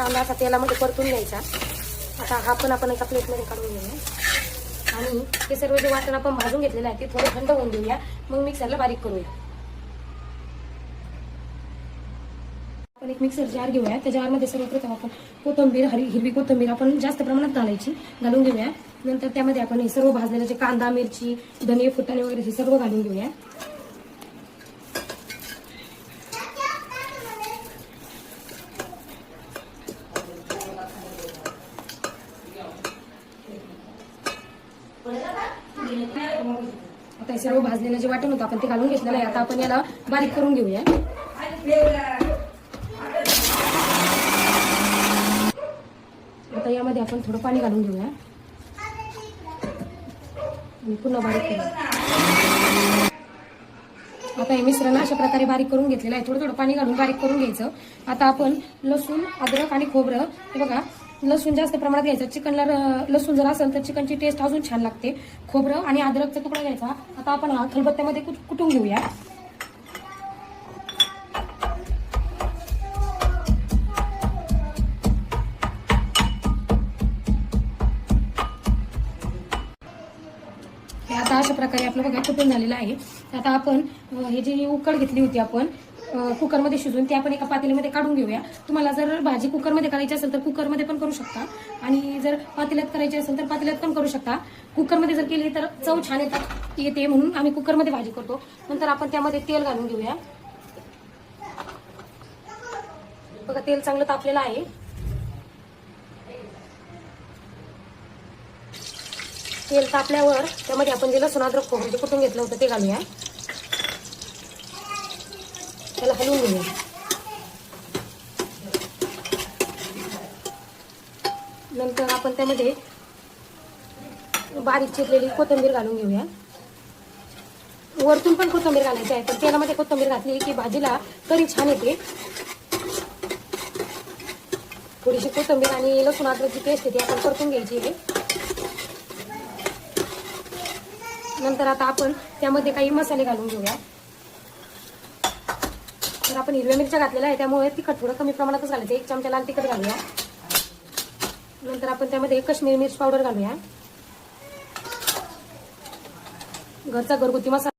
कांदा असा तेलामध्ये परतून घ्यायचा। आता हा पण आपण एका प्लेटमध्ये काढून घेऊया आणि हे सर्व जे वाटण आपण भाजून घेतलेलं आहे ते थोडं थंड होऊन देऊया, मग मिक्सरला बारीक करूया। आपण एक मिक्सर जार घेऊया, त्या जारमध्ये सर्वप्रथम आपण कोथिंबीर, हिरवी कोथिंबीर आपण जास्त प्रमाणात घालून घेऊया। नंतर त्यामध्ये आपण हे सर्व भाजलेले जे कांदा, मिरची, धने, फुटाणे वगैरे हे सर्व घालून घेऊया। आता हे सर्व भाजलेलं जे वाटण होतं आपण ते घालून घेतलेलं आहे। आता आपण याला बारीक करून घेऊया। आता यामध्ये आपण थोडं पाणी घालून घेऊया आणि पुन्हा बारीक करूया। आता हे मिश्रण अशा प्रकारे बारीक करून घेतलेलं आहे। थोडं थोडं पाणी घालून बारीक करून घ्यायचं। आता आपण लसूण, अद्रक आणि खोबरं, हे बघा लसूण जास्त प्रमाणात घ्यायचं। चिकनला लसूण जर असेल तर चिकनची टेस्ट अजून छान लागते। खोबरं आणि अद्रकचा तुकडा घ्यायचा। आता आपण हा खलबत्त्यामध्ये कुटून घेऊया। आता अशा प्रकारे आपलं बघा कुटून झालेलं आहे। आता आपण हे जी उकड घेतली होती आपण कुकरमध्ये शिजवून, ती आपण एका पातेल्यामध्ये काढून घेऊया। तुम्हाला जर भाजी कुकरमध्ये करायची असेल तर कुकरमध्ये पण करू शकता आणि जर पातेल्यात करायची असेल तर पातेल्यात पण करू शकता। कुकरमध्ये जर केली तर चव छान येते म्हणून आम्ही कुकरमध्ये भाजी करतो। नंतर आपण त्यामध्ये तेल घालून घेऊया। बघा तेल चांगलं तापलेलं आहे। तेल तापल्यावर त्यामध्ये आपण जे लसूण, अद्रक, खोबरं कुटून घेतलं होतं ते घालूया। त्याला हलवून घेऊया। नंतर आपण त्यामध्ये बारीक चिरलेली कोथिंबीर घालून घेऊया। वरतून पण कोथिंबीर घालायची आहे, पण तेलामध्ये कोथिंबीर घातली की भाजीला तरी छान येते। थोडीशी कोथिंबीर आणि लसूण अद्रकची पेस्ट येते आपण परतून घ्यायची आहे। नंतर आता आपण त्यामध्ये काही मसाले घालून घेऊया। तर आपण हिरव्या मिरच्या घातलेल्या आहे त्यामुळे तिखट थोडं कमी प्रमाणातच घालायचं। 1 चमचा लाल तिखट घालूया। नंतर आपण त्यामध्ये काश्मीरी मिर्च पावडर घालूया। घरचा घरगुती मसाला